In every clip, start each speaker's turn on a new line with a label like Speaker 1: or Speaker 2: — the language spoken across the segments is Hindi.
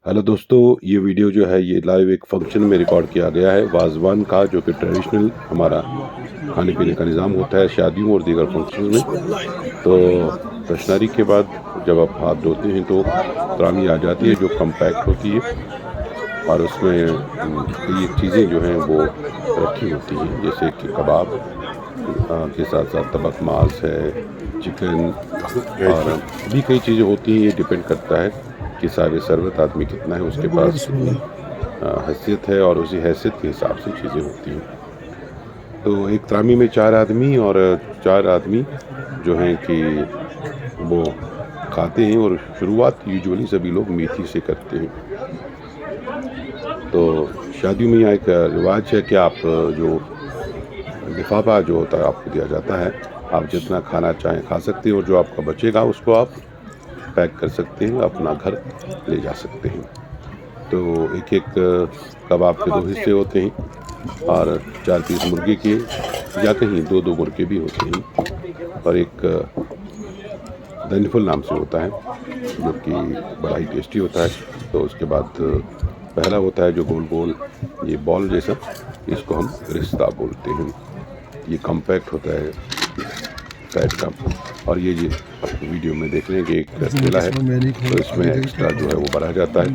Speaker 1: हेलो दोस्तों, ये वीडियो जो है ये लाइव एक फंक्शन में रिकॉर्ड किया गया है वाज़वान का, जो कि ट्रेडिशनल हमारा खाने पीने का निज़ाम होता है शादियों और दीगर फंक्शंस में। तो तशनारी के बाद जब आप हाथ धोते हैं तो त्रामी आ जाती है जो कम्पैक्ट होती है और उसमें कई चीज़ें जो हैं वो रखी होती हैं, जैसे कि कबाब के साथ साथ तबक मांस है, चिकन और भी कई चीज़ें होती हैं। ये डिपेंड करता है कि साहिब सरबत आदमी कितना है, उसके पास कितनी हैसियत है और उसी हैसियत के हिसाब से चीज़ें होती हैं। तो एक त्रामी में 4 आदमी और 4 आदमी जो हैं कि वो खाते हैं और शुरुआत यूजुअली सभी लोग मेथी से करते हैं। तो शादियों में यहाँ एक रिवाज है कि आप जो लिफाफा जो होता है आपको दिया जाता है, आप जितना खाना चाहें खा सकते हैं और जो आपका बचेगा उसको आप पैक कर सकते हैं, अपना घर ले जा सकते हैं। तो एक-एक कबाब के 2 हिस्से होते हैं और 4 पीस मुर्गे के या कहीं 2-2 मुर्गे भी होते हैं और एक दनीफुल नाम से होता है, जो कि बड़ा ही टेस्टी होता है। तो उसके बाद पहला होता है जो गोल-गोल ये बॉल जैसा, इसको हम रिश्ता बोलते हैं। ये कॉम्पैक्ट होता है फैट का और ये वीडियो में देख रहे हैं कि एक केला है, तो इसमें एक्स्ट्रा जो है वो बढ़ा जाता है।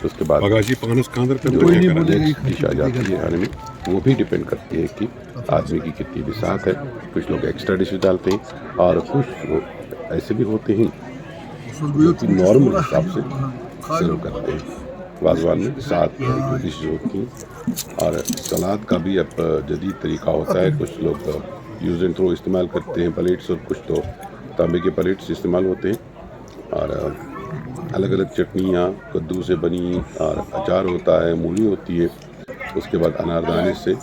Speaker 1: तो उसके बाद जो नेक्स्ट डिश आ जाती है खाने में, वो भी डिपेंड करती है कि आदमी की कितनी बिसात है। कुछ लोग एक्स्ट्रा डिशेज डालते हैं और कुछ ऐसे भी होते हैं जो कि नॉर्मल हिसाब से सर्व करते हैं। वाज़वान में 7 जो डिशेज होती हैं और सलाद का भी अब जदीद तरीका होता है। कुछ लोग यूज़ एंड थ्रो इस्तेमाल करते हैं प्लेट्स, और कुछ तो तांबे के प्लेट्स इस्तेमाल होते हैं और अलग अलग चटनियाँ कद्दू से बनी और अचार होता है, मूली होती है, उसके बाद अनारदाने से,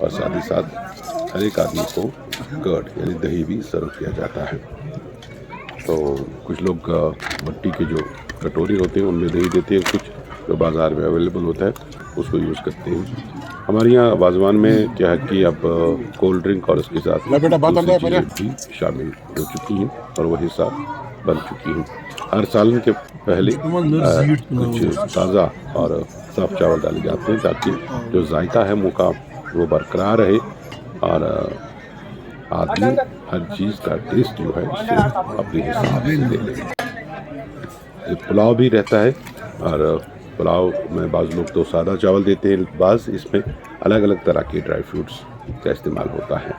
Speaker 1: और साथ ही साथ हर एक आदमी को कर्ड यानी दही भी सर्व किया जाता है। तो कुछ लोग मट्टी के जो कटोरे होते हैं उनमें दही देते हैं, कुछ जो बाज़ार में अवेलेबल होता है उसको यूज़ करते हैं। हमारे यहाँ वाज़वान में क्या है कि अब कोल्ड ड्रिंक और उसके साथ दूसरी चीज़ें भी शामिल हो चुकी हैं और वही साथ बन चुकी हैं। हर सालन के पहले कुछ ताज़ा और साफ चावल डाले जाते हैं ताकि जो जायका है मुँह का वो बरकरार रहे और आदमी हर चीज़ का टेस्ट जो है सिर्फ अपने हिसाब से ले ले। पुलाव भी रहता है और पुलाव में बाज़ लोग तो सादा चावल देते हैं, बाज़ इसमें अलग अलग तरह के ड्राई फ्रूट्स का इस्तेमाल होता है,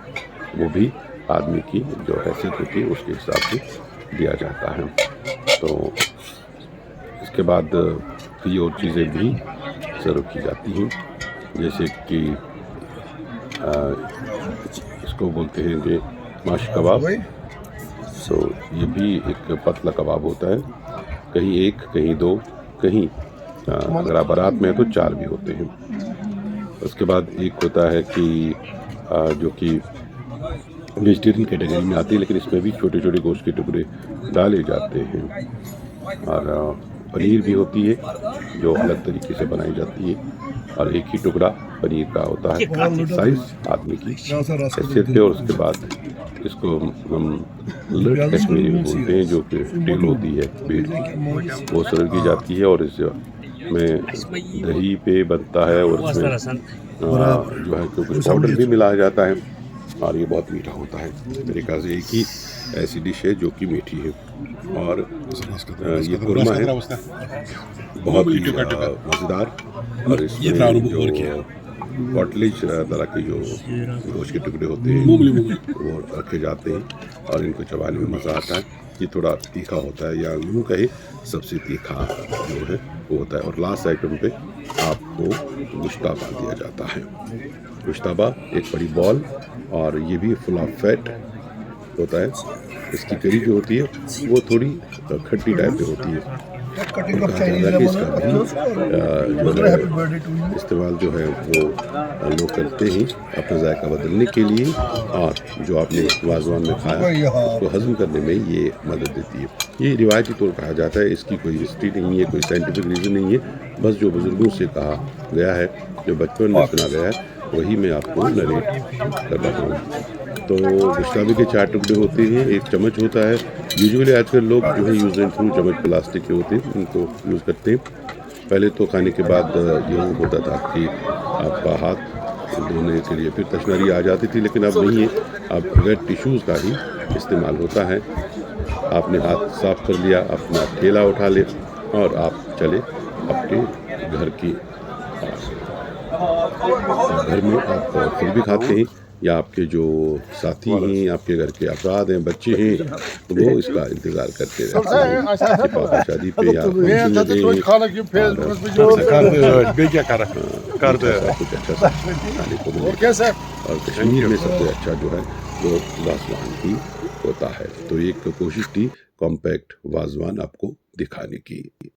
Speaker 1: वो भी आदमी की जो हैसियत होती है उसके हिसाब से दिया जाता है। तो इसके बाद कई और चीज़ें भी सर्व की जाती हैं, जैसे कि इसको बोलते हैं कि माश कबाब। तो ये भी एक पतला कबाब होता है, कहीं 1 कहीं 2 कहीं अगर आप बारात में है तो 4 भी होते हैं। उसके बाद एक होता है कि जो कि वेजिटेरियन कैटेगरी में आती है, लेकिन इसमें भी छोटे छोटे गोश्त के टुकड़े डाले जाते हैं और पनीर भी होती है जो अलग तरीके से बनाई जाती है और एक ही टुकड़ा पनीर का होता है साइज आदमी की हैसियत पे। और उसके बाद इसको हम लट कश्मीरी में बोलते हैं, जो कि टेल होती है पेट की, वो सर्व की जाती है और इसमें दही पे बनता है और इसमें जो है कुछ पाउडर भी मिलाया जाता है और ये बहुत मीठा होता है। मेरे ख्याल से एक ही ऐसी डिश है जो कि मीठी है। और ये कुरमा है बहुत ही मज़ेदार और इसमें जो कॉटलेज तरह के जो गोश्त के टुकड़े होते हैं वो रखे जाते हैं और इनको चबाने में मज़ा आता है। ये थोड़ा तीखा होता है या यूँ कहे सबसे तीखा जो है वो होता है। और लास्ट आइटम पे आपको गुश्ताबा दिया जाता है। गुश्ताबा एक बड़ी बॉल और ये भी फुल ऑफ फैट होता है। इसकी करी जो होती है वो थोड़ी खट्टी टाइप की होती है। इसका भी इस्तेमाल जो है वो लोग करते हैं अपना जायका बदलने के लिए, और जो आपने वाज़वान में खाया उसको हज़म करने में ये मदद देती है। ये रिवायती तौर कहा जाता है, इसकी कोई हिस्ट्री नहीं है, कोई साइंटिफिक रीज़न नहीं है, बस जो बुज़ुर्गों से कहा गया है, जो बचपन में सुना गया है, वही मैं आपको नरेट कर रहा हूँ। तो गुश्ताबे के 4 टुकड़े होते हैं, 1 चम्मच होता है। यूजुअली आजकल लोग जो है यूज़ एंड थ्रू चम्मच प्लास्टिक के होते हैं उनको यूज़ करते हैं पहले तो खाने के बाद यूँ होता था कि आपका हाथ धोने के लिए फिर तशनरी आ जाती थी, लेकिन अब नहीं है। अब वेट टिश्यूज़ का ही इस्तेमाल होता है। आपने हाथ साफ कर लिया, अपना थैला उठा ले और आप चले अपने घर की घर में। आप खुद भी खाते हैं या आपके जो साथी हैं, आपके घर के अफराद हैं, बच्चे हैं, वो इसका इंतज़ार करते रहते हैं कि पापा शादी पे या फंक्शन में गए हैं और मीठा सा कुछ अच्छा सा खाने को मिले। और कश्मीर में सबसे अच्छा जो है वो वाज़वान ही होता है। तो एक कोशिश थी कॉम्पैक्ट वाज़वान आपको दिखाने की।